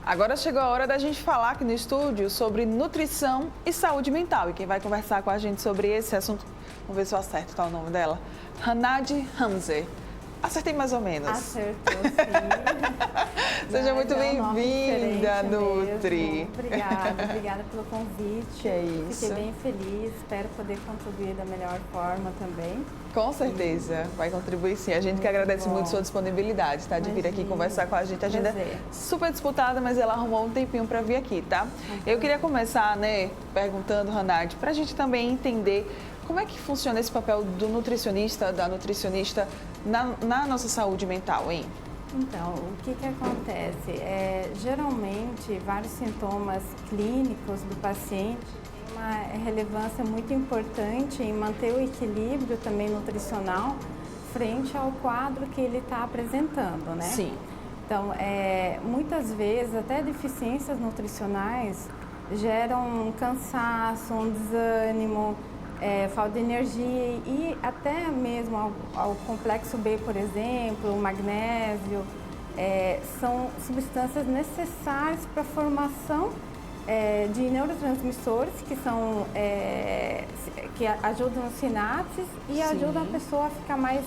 Agora chegou a hora da gente falar aqui no estúdio sobre nutrição e saúde mental. E quem vai conversar com a gente sobre esse assunto, vamos ver se eu acerto, tá o nome dela? Hanade Hamze. Acertei mais ou menos. Acertou, sim. Seja muito bem-vinda, Nutri. Obrigada pelo convite. Que é isso. Fiquei bem feliz, espero poder contribuir da melhor forma também. Com certeza, vai contribuir sim. A gente que agradece muito sua disponibilidade, tá? De vir aqui conversar com a gente. A agenda é super disputada, mas ela arrumou um tempinho para vir aqui, tá? Eu queria começar, né, perguntando, Hanade, para a gente também entender como é que funciona esse papel do nutricionista, da nutricionista na nossa saúde mental, hein? Então, o que acontece? Geralmente, vários sintomas clínicos do paciente têm uma relevância muito importante em manter o equilíbrio também nutricional frente ao quadro que ele está apresentando, né? Sim. Então, muitas vezes, até deficiências nutricionais geram um cansaço, um desânimo, falta de energia e até mesmo ao complexo B, por exemplo, o magnésio, são substâncias necessárias para a formação de neurotransmissores que ajudam as sinapses e ajudam a pessoa a ficar mais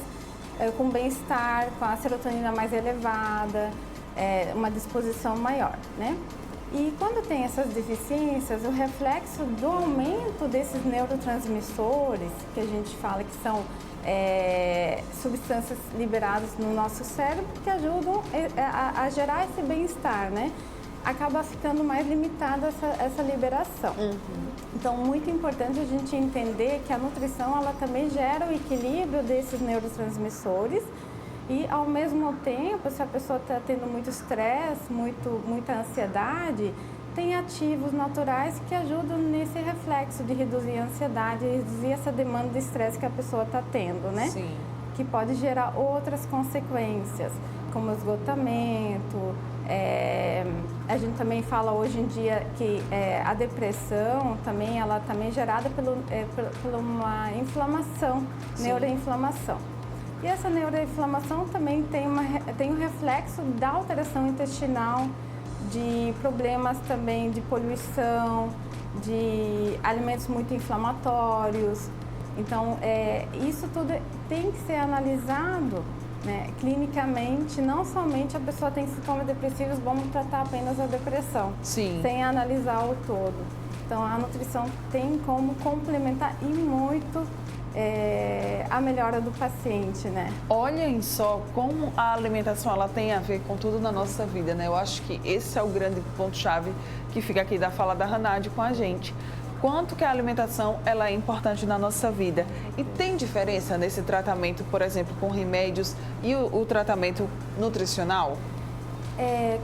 com bem-estar, com a serotonina mais elevada, uma disposição maior, né? E quando tem essas deficiências, o reflexo do aumento desses neurotransmissores, que a gente fala que são substâncias liberadas no nosso cérebro, que ajudam a gerar esse bem-estar, né? Acaba ficando mais limitada essa liberação. Então, muito importante a gente entender que a nutrição, ela também gera o equilíbrio desses neurotransmissores. E, ao mesmo tempo, se a pessoa está tendo muito estresse, muita ansiedade, tem ativos naturais que ajudam nesse reflexo de reduzir a ansiedade, reduzir essa demanda de estresse que a pessoa está tendo, né? Sim. Que pode gerar outras consequências, como esgotamento. A gente também fala hoje em dia que a depressão também, ela também é gerada por uma inflamação, neuroinflamação. E essa neuroinflamação também tem um reflexo da alteração intestinal, de problemas também de poluição, de alimentos muito inflamatórios. Então, isso tudo tem que ser analisado, né, clinicamente. Não somente a pessoa tem sintomas depressivos, vamos tratar apenas a depressão, sem analisar o todo. Então, a nutrição tem como complementar e muito a melhora do paciente, né? Olhem só como a alimentação ela tem a ver com tudo na nossa vida, né? Eu acho que esse é o grande ponto-chave que fica aqui da fala da Hanade com a gente. Quanto que a alimentação ela é importante na nossa vida. E tem diferença nesse tratamento, por exemplo, com remédios e o tratamento nutricional?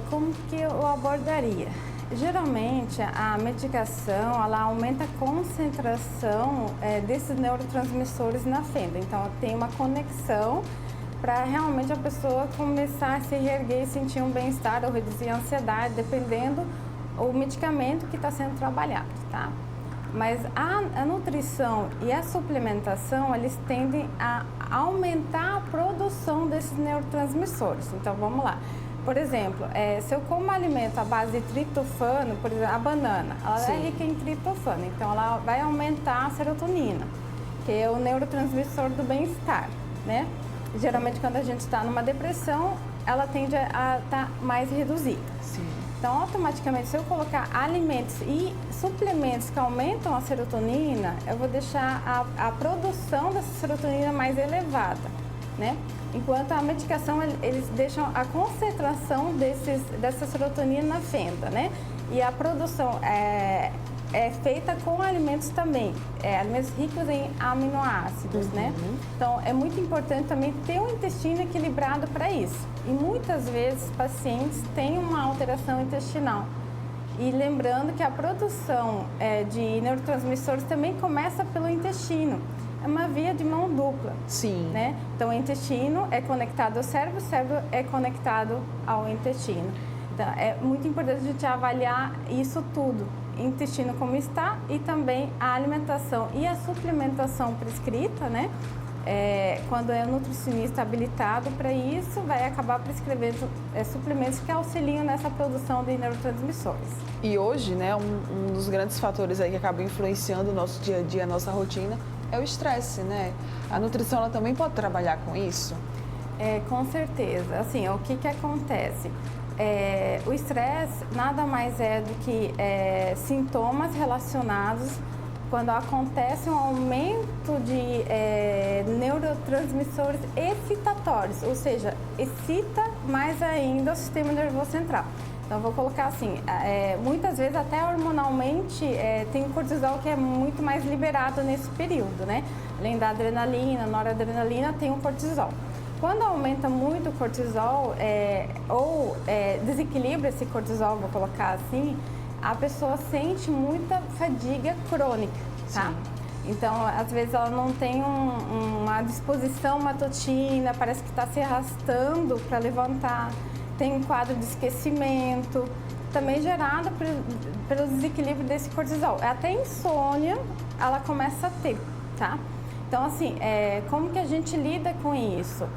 Como que eu abordaria? Geralmente, a medicação, ela aumenta a concentração desses neurotransmissores na fenda. Então, tem uma conexão para realmente a pessoa começar a se reerguer e sentir um bem-estar ou reduzir a ansiedade, dependendo do medicamento que está sendo trabalhado, tá? Mas a nutrição e a suplementação, eles tendem a aumentar a produção desses neurotransmissores. Então, vamos lá. Por exemplo, se eu como um alimento à base de triptofano, por exemplo, a banana, ela é rica em triptofano, então ela vai aumentar a serotonina, que é o neurotransmissor do bem-estar, né? Geralmente, quando a gente está numa depressão, ela tende a estar mais reduzida. Então, automaticamente, se eu colocar alimentos e suplementos que aumentam a serotonina, eu vou deixar a produção dessa serotonina mais elevada, né? Enquanto a medicação, eles deixam a concentração dessa serotonina na fenda, né? E a produção é feita com alimentos também, alimentos ricos em aminoácidos, né? Então, é muito importante também ter um intestino equilibrado para isso. E muitas vezes, pacientes têm uma alteração intestinal. E lembrando que a produção de neurotransmissores também começa pelo intestino. É uma via de mão dupla. Né? Então, o intestino é conectado ao cérebro, o cérebro é conectado ao intestino. Então, é muito importante a gente avaliar isso tudo. Intestino como está e também a alimentação e a suplementação prescrita, né? quando é nutricionista habilitado para isso, vai acabar prescrevendo suplementos que auxiliam nessa produção de neurotransmissores. E hoje, né, um dos grandes fatores aí que acaba influenciando o nosso dia a dia, a nossa rotina, é o estresse, né? A nutrição, ela também pode trabalhar com isso? Com certeza. Assim, o que acontece? O estresse nada mais é do que sintomas relacionados quando acontece um aumento de neurotransmissores excitatórios, ou seja, excita mais ainda o sistema nervoso central. Então, vou colocar assim, muitas vezes até hormonalmente tem o cortisol que é muito mais liberado nesse período, né? Além da adrenalina, noradrenalina, tem o cortisol. Quando aumenta muito o cortisol ou desequilibra esse cortisol, vou colocar assim, a pessoa sente muita fadiga crônica, tá? Sim. Então, às vezes ela não tem uma disposição matutina, parece que está se arrastando para levantar, tem um quadro de esquecimento, também gerado pelo desequilíbrio desse cortisol. Até insônia ela começa a ter, tá? Então, assim, como que a gente lida com isso?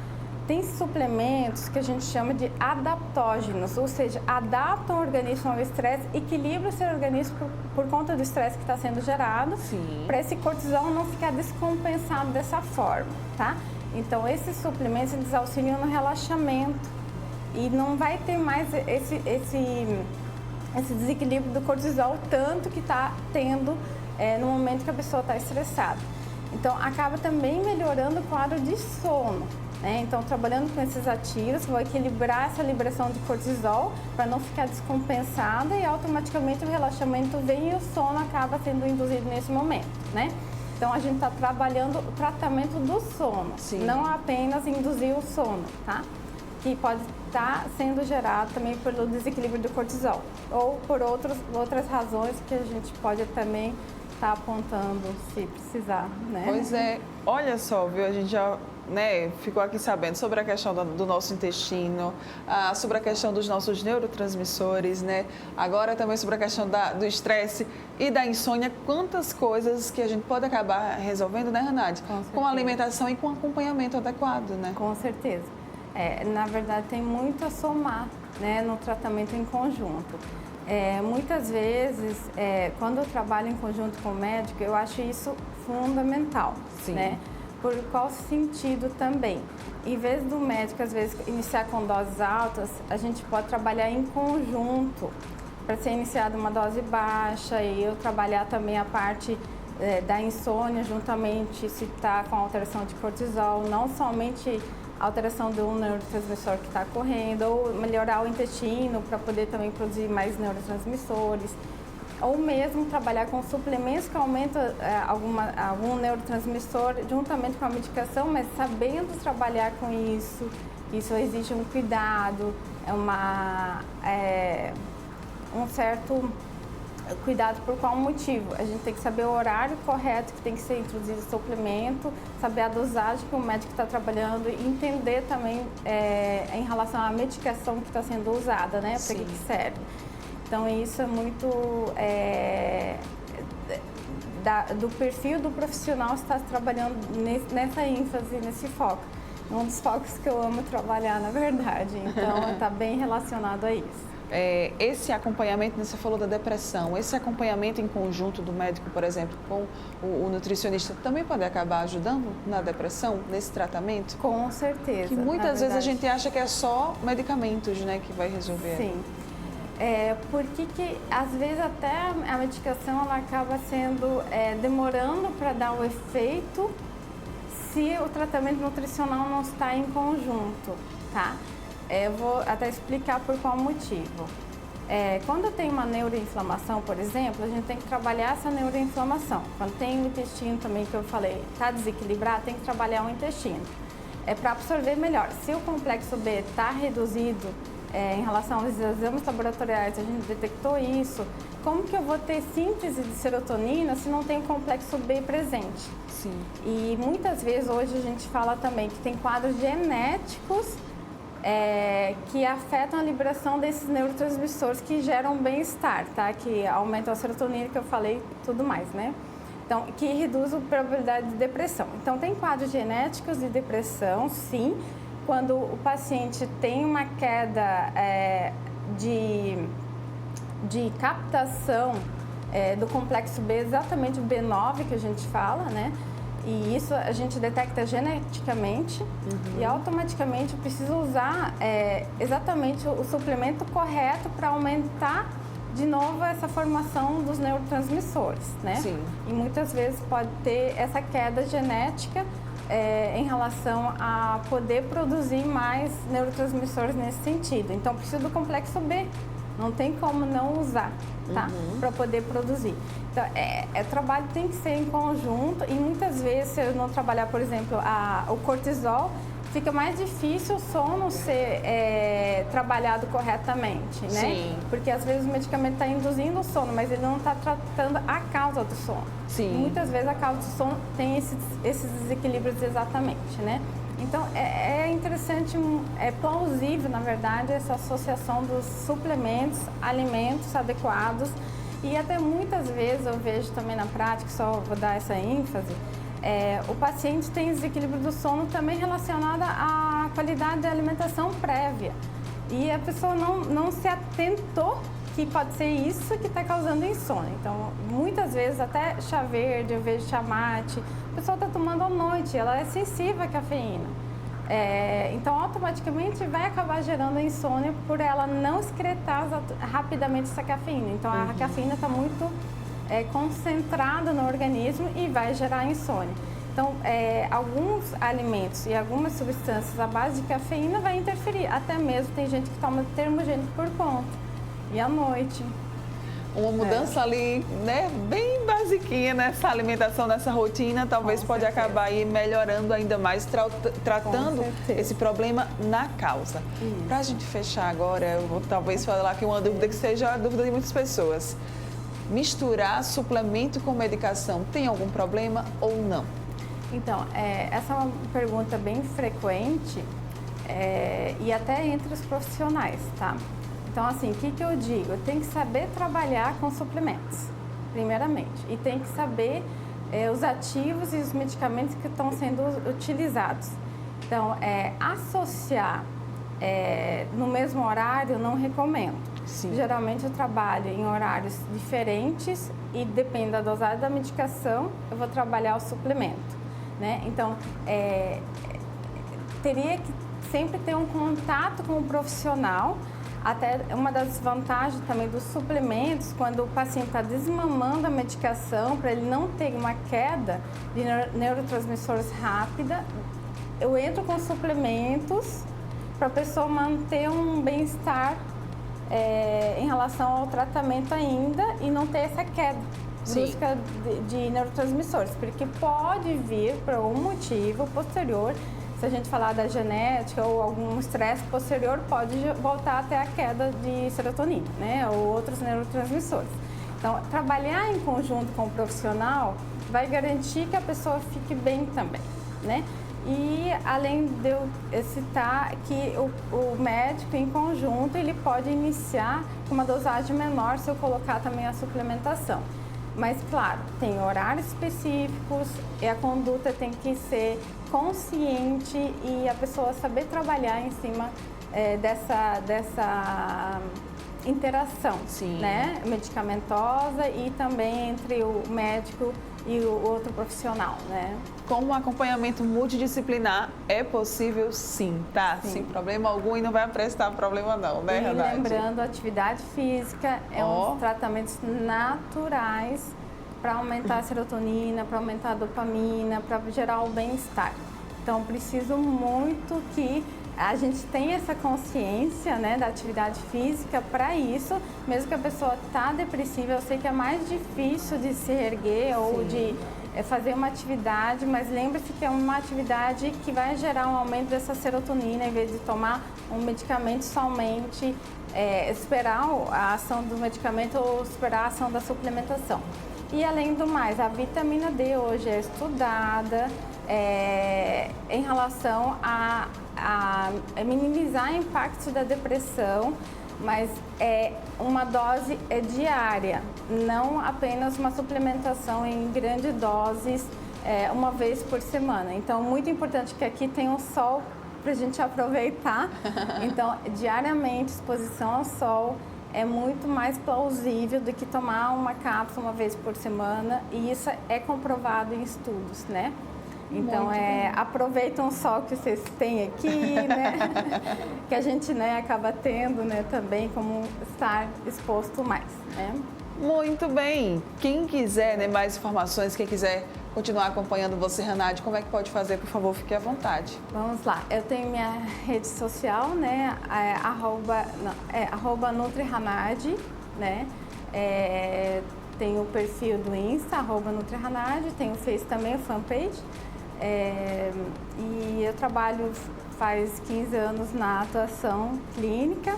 Tem suplementos que a gente chama de adaptógenos, ou seja, adaptam o organismo ao estresse, equilibram o seu organismo por conta do estresse que está sendo gerado, para esse cortisol não ficar descompensado dessa forma, tá? Então, esses suplementos, eles auxiliam no relaxamento e não vai ter mais esse desequilíbrio do cortisol, tanto que está tendo no momento que a pessoa está estressada. Então, acaba também melhorando o quadro de sono. Então, trabalhando com esses ativos, vou equilibrar essa liberação de cortisol para não ficar descompensada e automaticamente o relaxamento vem e o sono acaba sendo induzido nesse momento, né? Então, a gente está trabalhando o tratamento do sono, não apenas induzir o sono, tá? Que pode estar sendo gerado também pelo desequilíbrio do cortisol ou por outras razões que a gente pode também estar apontando se precisar, né? Pois é, olha só, viu, a gente já ficou aqui sabendo sobre a questão do nosso intestino, sobre a questão dos nossos neurotransmissores, né? Agora também sobre a questão do estresse e da insônia, quantas coisas que a gente pode acabar resolvendo, né, Ranade? Com alimentação e com acompanhamento adequado, né? Com certeza. Na verdade, tem muito a somar, né, no tratamento em conjunto. Muitas vezes, quando eu trabalho em conjunto com o médico, eu acho isso fundamental, né? Por qual sentido também? Em vez do médico, às vezes, iniciar com doses altas, a gente pode trabalhar em conjunto para ser iniciada uma dose baixa e eu trabalhar também a parte da insônia, juntamente se está com alteração de cortisol, não somente alteração do neurotransmissor que está correndo, ou melhorar o intestino para poder também produzir mais neurotransmissores, ou mesmo trabalhar com suplementos que aumentam algum neurotransmissor juntamente com a medicação, mas sabendo trabalhar com isso. Isso exige um cuidado, um certo cuidado por qual motivo. A gente tem que saber o horário correto que tem que ser introduzido o suplemento, saber a dosagem que o médico está trabalhando e entender também em relação à medicação que está sendo usada, né? Para que serve. Então, isso é muito do perfil do profissional estar trabalhando nessa ênfase, nesse foco. Um dos focos que eu amo trabalhar, na verdade. Então, está bem relacionado a isso. Esse acompanhamento, você falou da depressão, esse acompanhamento em conjunto do médico, por exemplo, com o nutricionista, também pode acabar ajudando na depressão, nesse tratamento? Com certeza. Que muitas vezes a gente acha que é só medicamentos, né, que vai resolver. Sim. Porque às vezes até a medicação ela acaba sendo demorando para dar o efeito se o tratamento nutricional não está em conjunto, tá? Eu vou até explicar por qual motivo. Quando tem uma neuroinflamação, por exemplo, a gente tem que trabalhar essa neuroinflamação. Quando tem o intestino também, que eu falei, está desequilibrado, tem que trabalhar o intestino. Para absorver melhor. Se o complexo B está reduzido, em relação aos exames laboratoriais, a gente detectou isso, como que eu vou ter síntese de serotonina se não tem o complexo B presente? Sim. E muitas vezes hoje a gente fala também que tem quadros genéticos que afetam a liberação desses neurotransmissores que geram bem-estar, tá? Que aumentam a serotonina, que eu falei, tudo mais, né? Então, que reduz a probabilidade de depressão. Então, tem quadros genéticos de depressão, sim, quando o paciente tem uma queda de captação do complexo B, exatamente o B9 que a gente fala, né? E isso a gente detecta geneticamente e automaticamente precisa usar exatamente o suplemento correto para aumentar de novo essa formação dos neurotransmissores, né? Sim. E muitas vezes pode ter essa queda genética em relação a poder produzir mais neurotransmissores nesse sentido. Então, precisa do complexo B. Não tem como não usar, tá? Para poder produzir. Então, o trabalho tem que ser em conjunto e muitas vezes, se eu não trabalhar, por exemplo, o cortisol, fica mais difícil o sono ser trabalhado corretamente, né? Sim. Porque às vezes o medicamento está induzindo o sono, mas ele não está tratando a causa do sono. Sim. E muitas vezes a causa do sono tem esses desequilíbrios exatamente, né? Então, é interessante, é plausível, na verdade, essa associação dos suplementos, alimentos adequados e até muitas vezes eu vejo também na prática, só vou dar essa ênfase, o paciente tem desequilíbrio do sono também relacionado à qualidade da alimentação prévia e a pessoa não se atentou que pode ser isso que está causando insônia. Então, muitas vezes até chá verde, eu vejo chá mate, a pessoa está tomando à noite, ela é sensível à cafeína. Então, automaticamente vai acabar gerando insônia por ela não excretar rapidamente essa cafeína. Então, a cafeína está muito concentrada no organismo e vai gerar insônia. Então, alguns alimentos e algumas substâncias à base de cafeína vai interferir. Até mesmo tem gente que toma termogênico por conta. E à noite. Uma mudança ali, né, bem basiquinha nessa alimentação, nessa rotina, talvez pode acabar aí melhorando ainda mais, tratando esse problema na causa. Para a gente fechar agora, eu vou talvez falar aqui uma dúvida que seja a dúvida de muitas pessoas. Misturar suplemento com medicação tem algum problema ou não? Então, essa é uma pergunta bem frequente e até entre os profissionais, tá? Então, assim, o que eu digo? Tem que saber trabalhar com suplementos, primeiramente. E tem que saber os ativos e os medicamentos que estão sendo utilizados. Então, associar no mesmo horário, não recomendo. Sim. Geralmente, eu trabalho em horários diferentes e, depende da dosagem da medicação, eu vou trabalhar o suplemento, né? Então, teria que sempre ter um contato com o profissional. Até uma das vantagens também dos suplementos, quando o paciente está desmamando a medicação, para ele não ter uma queda de neurotransmissores rápida, eu entro com suplementos para a pessoa manter um bem-estar em relação ao tratamento ainda e não ter essa queda brusca de neurotransmissores, porque pode vir por algum motivo posterior. Se a gente falar da genética ou algum estresse posterior, pode voltar até a queda de serotonina, né? Ou outros neurotransmissores. Então, trabalhar em conjunto com o profissional vai garantir que a pessoa fique bem também, né? E, além de eu citar que o médico, em conjunto, ele pode iniciar com uma dosagem menor se eu colocar também a suplementação. Mas, claro, tem horários específicos e a conduta tem que ser consciente e a pessoa saber trabalhar em cima dessa interação, né, medicamentosa e também entre o médico e o outro profissional, né? Com um acompanhamento multidisciplinar é possível sim, tá? Sim. Sem problema algum e não vai apresentar problema não, né, Renate? E lembrando, a atividade física é um dos tratamentos naturais para aumentar a serotonina, para aumentar a dopamina, para gerar o bem-estar. Então, preciso muito que a gente tenha essa consciência, né, da atividade física para isso, mesmo que a pessoa está depressiva, eu sei que é mais difícil de se erguer ou de fazer uma atividade, mas lembre-se que é uma atividade que vai gerar um aumento dessa serotonina, em vez de tomar um medicamento somente, esperar a ação do medicamento ou esperar a ação da suplementação. E, além do mais, a vitamina D hoje é estudada em relação a minimizar o impacto da depressão mas uma dose diária, não apenas uma suplementação em grandes doses uma vez por semana. Então, muito importante que aqui tenha um sol para a gente aproveitar. Então, diariamente, exposição ao sol é muito mais plausível do que tomar uma cápsula uma vez por semana, e isso é comprovado em estudos, né? Então, aproveitam o sol que vocês têm aqui, né? Que a gente, né, acaba tendo, né, também como estar exposto mais, né? Muito bem. Quem quiser, né, mais informações, quem quiser continuar acompanhando você, Hanade, como é que pode fazer? Por favor, fique à vontade. Vamos lá. Eu tenho minha rede social, né? @ NutriHanade, né? Tem o perfil do Insta, @NutriHanade, tem o Face também, o fanpage. E eu trabalho faz 15 anos na atuação clínica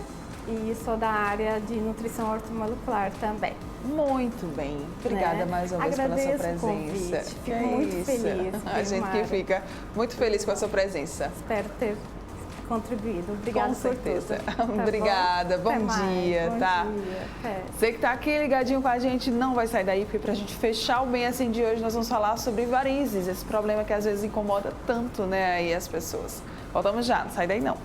e sou da área de nutrição ortomolecular também. Muito bem. Obrigada mais uma vez pela sua presença. Fico muito feliz. A gente que fica muito feliz com a sua presença. Espero ter contribuído. Obrigada com certeza. Por tudo. Tá Obrigada. Bom dia, tá? Bom dia. Você que tá aqui ligadinho com a gente, não vai sair daí, porque pra gente fechar o Bem Assim de hoje, nós vamos falar sobre varizes, esse problema que às vezes incomoda tanto, né, aí as pessoas. Voltamos já, não sai daí não.